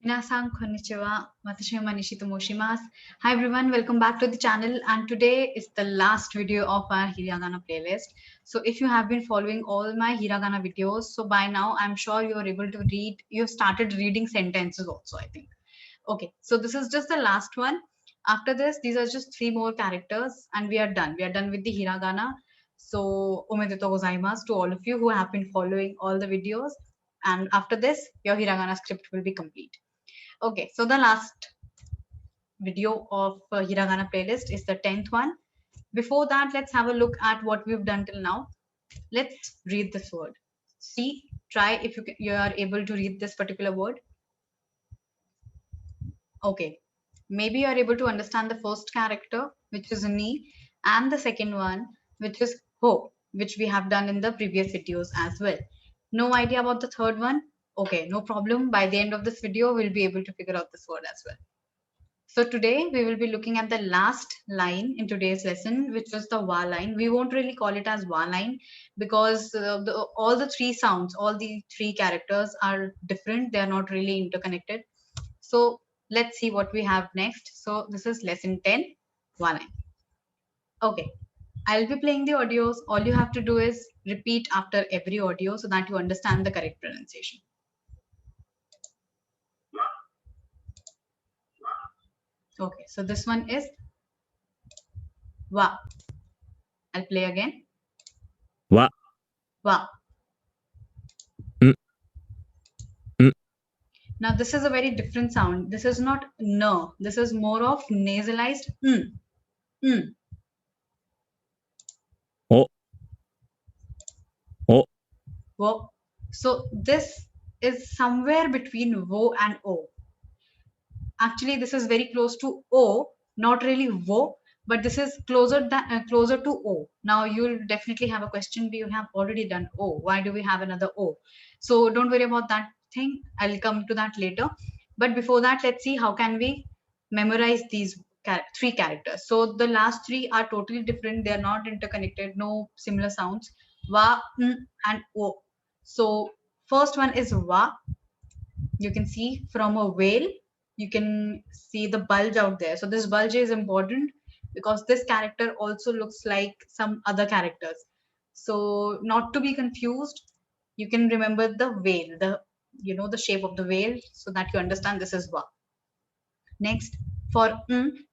Minasan konnichiwa. Watashi wa Manishi to moshimasu. Hi everyone, welcome back to the channel. And today is the last video of our Hiragana playlist. So if you have been following all my Hiragana videos, so by now I'm sure you are able to read. You've started reading sentences also, I think. Okay, so this is just the last one. After this, these are just 3 more characters, and we are done. We are done with the Hiragana. So omedetou gozaimasu to all of you who have been following all the videos. And after this, your Hiragana script will be complete. Okay, so the last video of Hiragana playlist is the 10th one. Before that, let's have a look at what we've done till now. Let's read this word. See, try if you are able to read this particular word. Okay, maybe you are able to understand the first character, which is ni, and the second one, which is ho, which we have done in the previous videos as well. No idea about the third one? Okay, no problem. By the end of this video, we'll be able to figure out this word as well. So today we will be looking at the last line in today's lesson, which was the wa line. We won't really call it as wa line because all the 3 sounds, all the 3 characters are different. They are not really interconnected. So let's see what we have next. So this is lesson 10, wa line. Okay, I'll be playing the audios. All you have to do is repeat after every audio so that you understand the correct pronunciation. Okay, so this one is wa. I'll play again. Wa. Wa. Mm. Mm. Now this is a very different sound. This is not no. This is more of nasalized. O. O. Wo. So this is somewhere between wo and o. Actually, this is very close to o. Not really wo, but this is closer to o. Now you'll definitely have a question. We have already done o. Why do we have another o? So don't worry about that thing. I'll come to that later. But before that, let's see how can we memorize these 3 characters. So the last 3 are totally different. They are not interconnected. No similar sounds. Wa, and o. So first one is wa. You can see from a whale, you can see the bulge out there. So this bulge is important because this character also looks like some other characters. So not to be confused, you can remember the whale, the shape of the whale, so that you understand this is wa. Next, for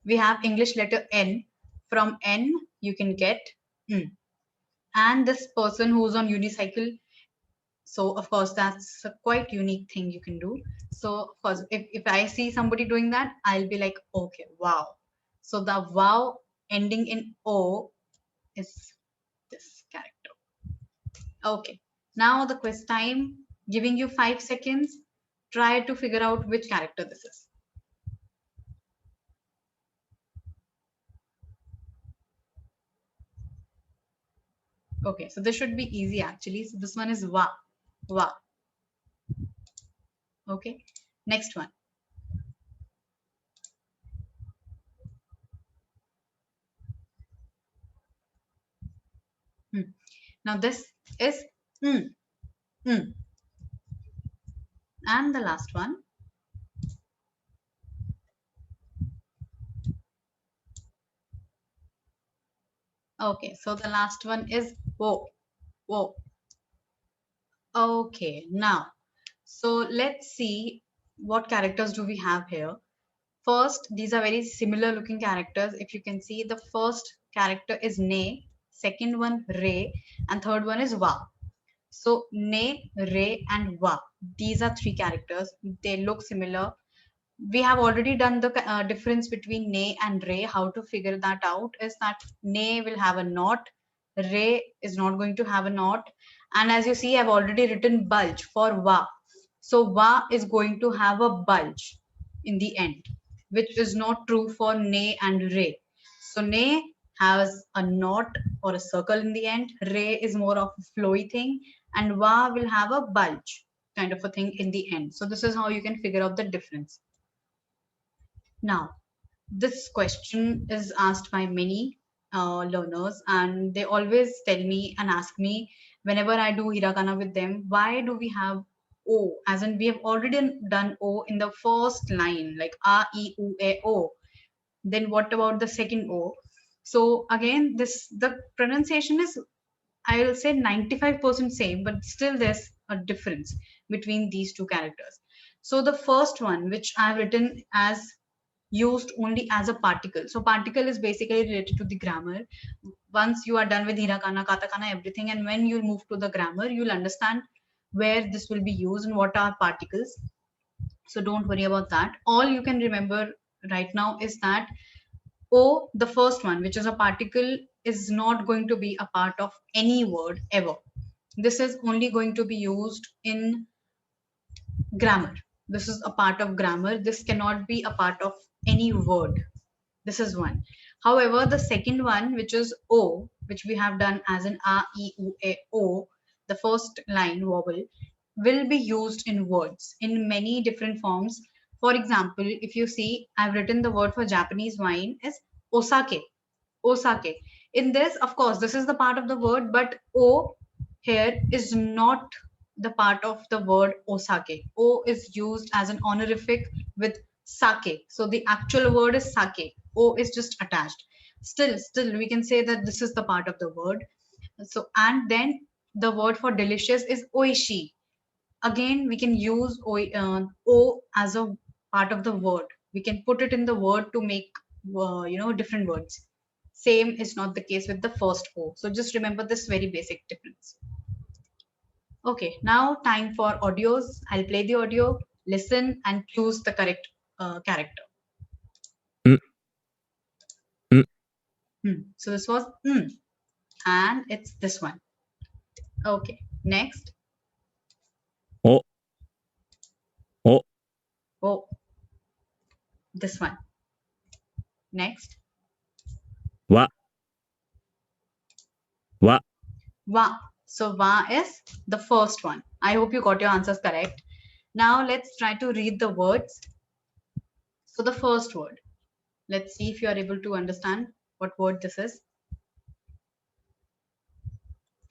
we have English letter N. From N, you can get and this person who's on unicycle. So of course that's a quite unique thing you can do. So of course if I see somebody doing that, I'll be like, okay, wow. So the wow ending in o is this character. Okay, now the quiz time. Giving you 5 seconds. Try to figure out which character this is. Okay, so this should be easy actually. So this one is wa. Wa. Okay, next one. Now this is and the last one. Okay, so the last one is wo. Wo. Okay, now, so let's see what characters do we have here. First, these are very similar looking characters. If you can see, the first character is ne, second one re, and third one is wa. So ne, re, and wa. These are 3 characters. They look similar. We have already done the difference between ne and re. How to figure that out is that ne will have a knot, re is not going to have a knot, and as you see, I've already written bulge for va. So va is going to have a bulge in the end, which is not true for ne and re. So ne has a knot or a circle in the end, re is more of a flowy thing, and va will have a bulge kind of a thing in the end. So this is how you can figure out the difference. Now, this question is asked by many learners, and they always tell me and ask me whenever I do hiragana with them, why do we have O, as in we have already done O in the first line, like A, E, U, E, O. Then what about the second O? So again, the pronunciation is, I will say, 95% same, but still there's a difference between these two characters. So the first one, which I've written as used only as a particle. So particle is basically related to the grammar. Once you are done with hiragana, katakana, everything, and when you move to the grammar, you'll understand where this will be used and what are particles. So don't worry about that. All you can remember right now is that O, the first one, which is a particle, is not going to be a part of any word ever. This is only going to be used in grammar. This is a part of grammar. This cannot be a part of any word. This is one. However, the second one, which is O, which we have done as an A, E, U, E, O, the first line vowel, will be used in words in many different forms. For example, if you see, I've written the word for Japanese wine is osake. Osake. In this, of course, this is the part of the word, but O here is not the part of the word osake. O is used as an honorific with sake. So the actual word is sake. O is just attached. Still, we can say that this is the part of the word. So, and then the word for delicious is oishi. Again, we can use o as a part of the word. We can put it in the word to make different words. Same is not the case with the first O. So just remember this very basic difference. Okay, now time for audios. I'll play the audio, listen, and choose the correct character. Mm. Mm. So this was and it's this one. Okay, next. O. O. Oh, this one. Next. Wa. Wa. Va. So va is the first one. I hope you got your answers correct. Now let's try to read the words. So the first word. Let's see if you are able to understand what word this is.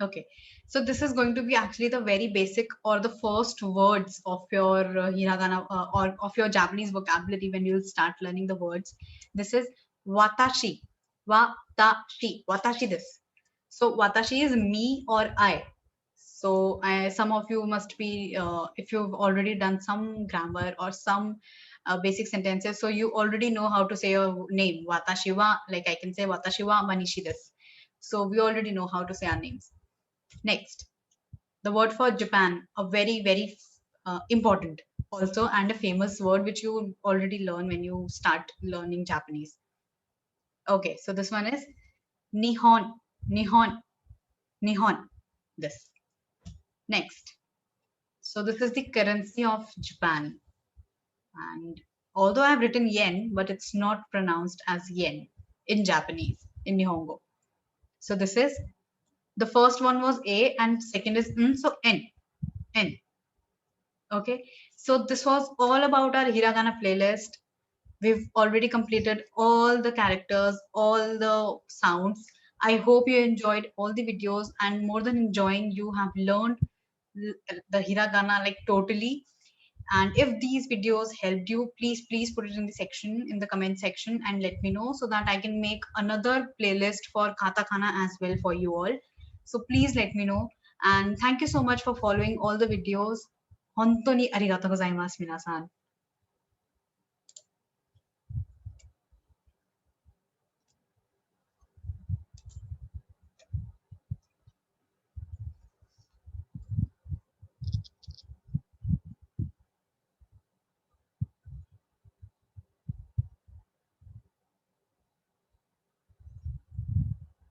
Okay. So this is going to be actually the very basic or the first words of your hiragana or of your Japanese vocabulary when you'll start learning the words. This is watashi. Watashi. Watashi this. So watashi is me or I. So some of you must be, if you've already done some grammar or some basic sentences, so you already know how to say your name. Watashi wa, like I can say watashi wa manishi desu. So we already know how to say our names. Next, the word for Japan, a very, very important also and a famous word which you already learn when you start learning Japanese. Okay, so this one is Nihon. Nihon. Nihon. This. Next. So this is the currency of Japan. And although I've written yen, but it's not pronounced as yen in Japanese, in Nihongo. So this is, the first one was A and second is N, so N. N. Okay. So this was all about our Hiragana playlist. We've already completed all the characters, all the sounds. I hope you enjoyed all the videos, and more than enjoying, you have learned the hiragana like totally. And if these videos helped you, please put it in the section, in the comment section, and let me know so that I can make another playlist for katakana as well for you all. So please let me know. And thank you so much for following all the videos. 本当にありがとうございます、皆さん。